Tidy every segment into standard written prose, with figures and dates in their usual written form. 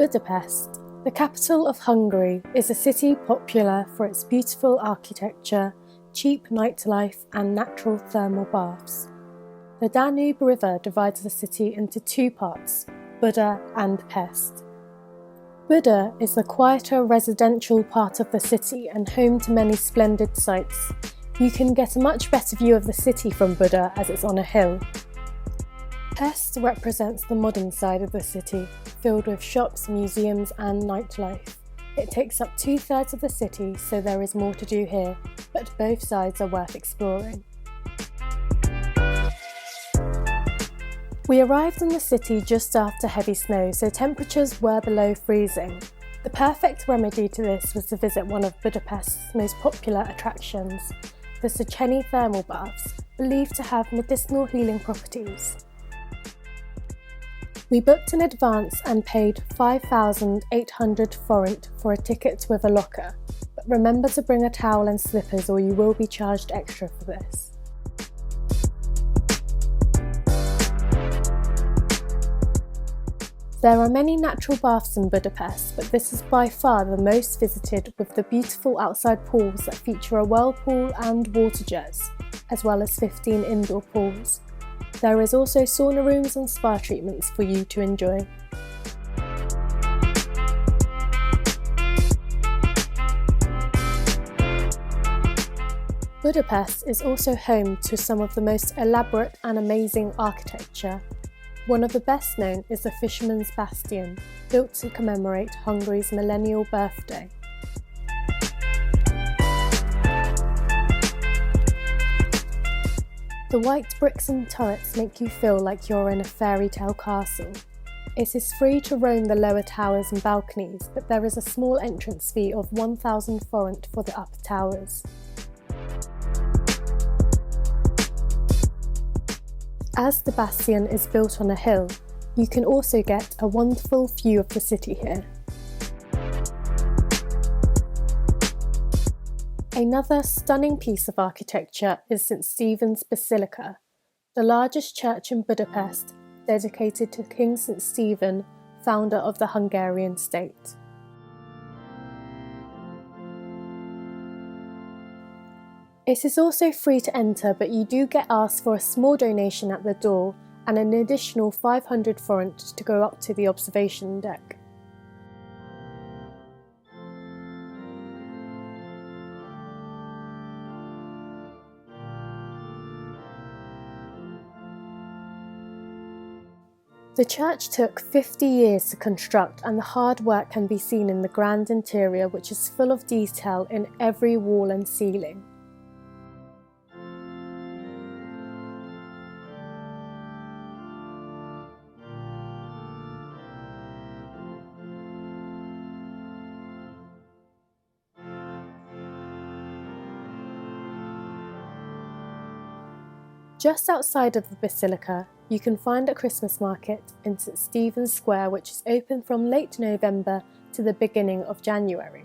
Budapest, the capital of Hungary, is a city popular for its beautiful architecture, cheap nightlife and natural thermal baths. The Danube River divides the city into two parts, Buda and Pest. Buda is the quieter residential part of the city and home to many splendid sights. You can get a much better view of the city from Buda as it's on a hill. Pest represents the modern side of the city, filled with shops, museums and nightlife. It takes up 2/3 of the city, so there is more to do here, but both sides are worth exploring. We arrived in the city just after heavy snow, so temperatures were below freezing. The perfect remedy to this was to visit one of Budapest's most popular attractions, the SZÉCHENYI thermal baths, believed to have medicinal healing properties. We booked in advance and paid 5,800 forint for a ticket with a locker, but remember to bring a towel and slippers or you will be charged extra for this. There are many natural baths in Budapest, but this is by far the most visited, with the beautiful outside pools that feature a whirlpool and water jets, as well as 15 indoor pools. There is also sauna rooms and spa treatments for you to enjoy. Budapest is also home to some of the most elaborate and amazing architecture. One of the best known is the FISHERMAN'S Bastion, built to commemorate Hungary's millennial birthday. The white bricks and turrets make you feel like you're in a fairy tale castle. It is free to roam the lower towers and balconies, but there is a small entrance fee of 1,000 forint for the upper towers. As the Bastion is built on a hill, you can also get a wonderful view of the city here. Another stunning piece of architecture is St. Stephen's Basilica, the largest church in Budapest, dedicated to King St. Stephen, founder of the Hungarian state. It is also free to enter, but you do get asked for a small donation at the door and an additional 500 forint to go up to the observation deck. The church took 50 years to construct, and the hard work can be seen in the grand interior, which is full of detail in every wall and ceiling. Just outside of the Basilica, you can find a Christmas market in St. Stephen's Square, which is open from late November to the beginning of January.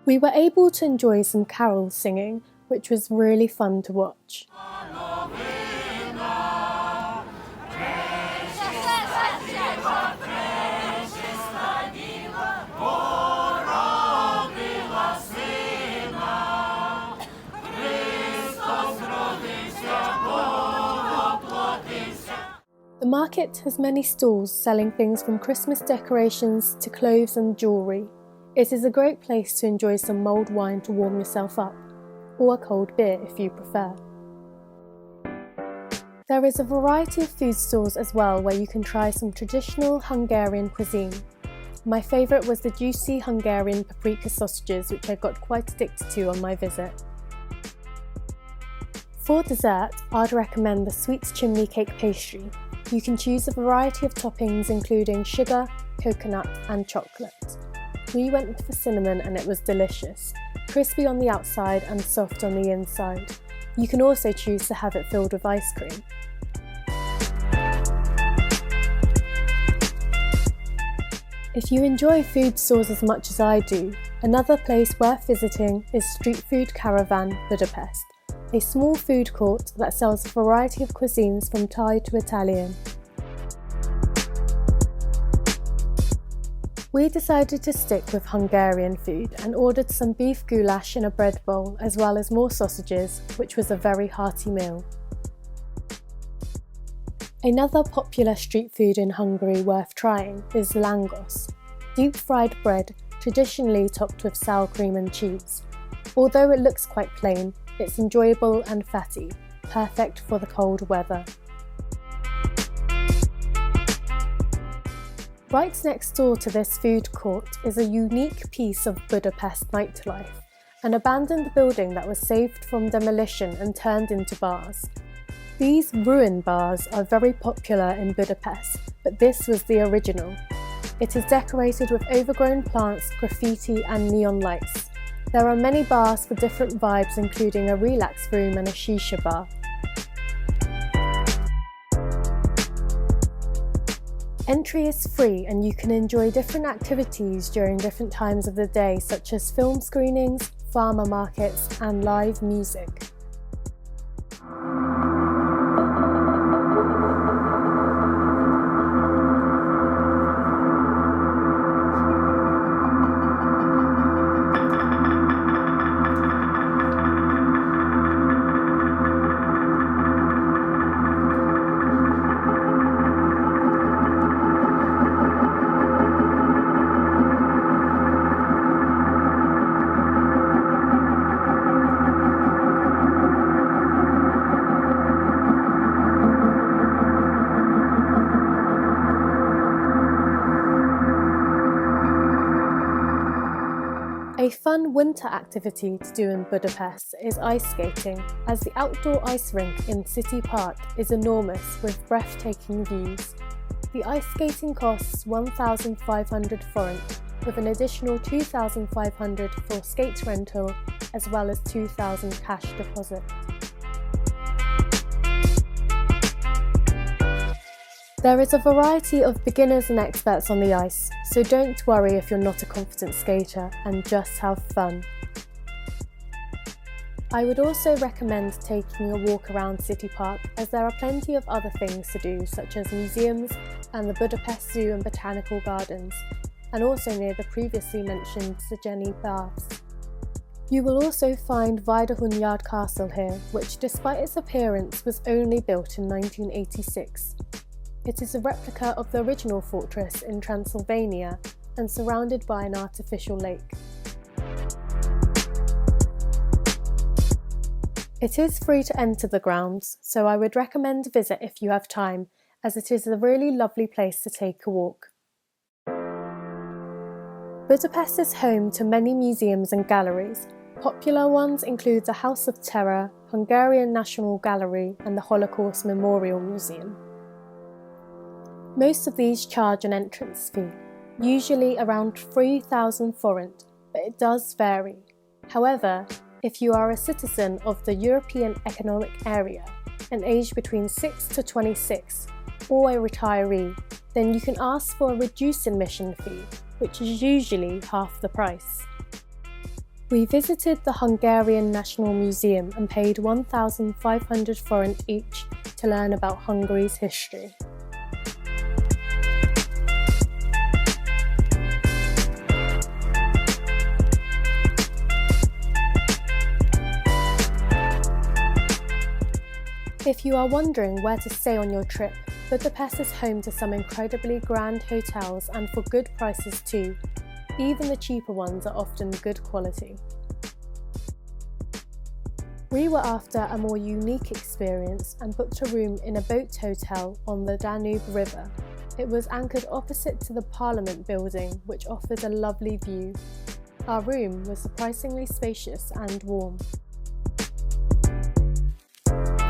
We were able to enjoy some carol singing, which was really fun to watch. The market has many stalls selling things from Christmas decorations to clothes and jewellery. It is a great place to enjoy some mulled wine to warm yourself up, or a cold beer if you prefer. There is a variety of food stalls as well where you can try some traditional Hungarian cuisine. My favourite was the juicy Hungarian paprika sausages, which I got quite addicted to on my visit. For dessert, I'd recommend the sweet chimney cake pastry. You can choose a variety of toppings including sugar, coconut and chocolate. We went for cinnamon and it was delicious, crispy on the outside and soft on the inside. You can also choose to have it filled with ice cream. If you enjoy food stores as much as I do, another place worth visiting is Street Food Caravan, Budapest, a small food court that sells a variety of cuisines from Thai to Italian. We decided to stick with Hungarian food and ordered some beef goulash in a bread bowl as well as more sausages, which was a very hearty meal. Another popular street food in Hungary worth trying is langos, deep-fried bread traditionally topped with sour cream and cheese. Although it looks quite plain, it's enjoyable and fatty, perfect for the cold weather. Right next door to this food court is a unique piece of Budapest nightlife, an abandoned building that was saved from demolition and turned into bars. These ruin bars are very popular in Budapest, but this was the original. It is decorated with overgrown plants, graffiti and neon lights. There are many bars for different vibes, including a relax room and a shisha bar. Entry is free and you can enjoy different activities during different times of the day, such as film screenings, farmer markets and live music. A fun winter activity to do in Budapest is ice skating, as the outdoor ice rink in City Park is enormous with breathtaking views. The ice skating costs 1,500 forint, with an additional 2,500 for skate rental as well as 2,000 cash deposit. There is a variety of beginners and experts on the ice, so don't worry if you're not a confident skater and just have fun. I would also recommend taking a walk around City Park, as there are plenty of other things to do, such as museums and the Budapest Zoo and Botanical Gardens, and also near the previously mentioned SZÉCHENYI baths. You will also find VAJDAHUNYAD Castle here, which despite its appearance was only built in 1986. It is a replica of the original fortress in Transylvania and surrounded by an artificial lake. It is free to enter the grounds, so I would recommend a visit if you have time, as it is a really lovely place to take a walk. Budapest is home to many museums and galleries. Popular ones include the House of Terror, Hungarian National Gallery and the Holocaust Memorial Museum. Most of these charge an entrance fee, usually around 3,000 forint, but it does vary. However, if you are a citizen of the European Economic Area and aged between 6 to 26, or a retiree, then you can ask for a reduced admission fee, which is usually half the price. We visited the Hungarian National Museum and paid 1,500 forint each to learn about Hungary's history. If you are wondering where to stay on your trip, Budapest is home to some incredibly grand hotels and for good prices too. Even the cheaper ones are often good quality. We were after a more unique experience and booked a room in a boat hotel on the Danube River. It was anchored opposite to the Parliament building, which offered a lovely view. Our room was surprisingly spacious and warm.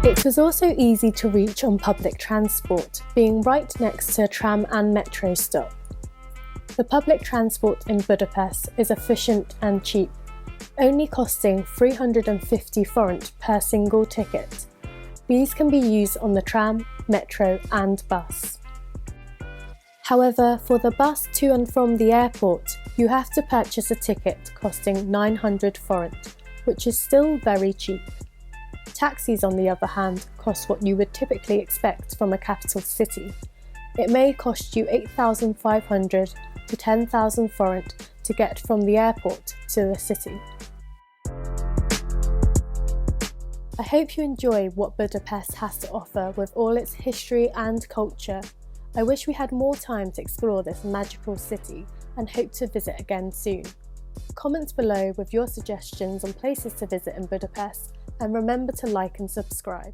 It was also easy to reach on public transport, being right next to a tram and metro stop. The public transport in Budapest is efficient and cheap, only costing 350 forint per single ticket. These can be used on the tram, metro and bus. However, for the bus to and from the airport, you have to purchase a ticket costing 900 forint, which is still very cheap. Taxis, on the other hand, cost what you would typically expect from a capital city. It may cost you 8,500 to 10,000 forint to get from the airport to the city. I hope you enjoy what Budapest has to offer with all its history and culture. I wish we had more time to explore this magical city and hope to visit again soon. Comment below with your suggestions on places to visit in Budapest, and remember to like and subscribe.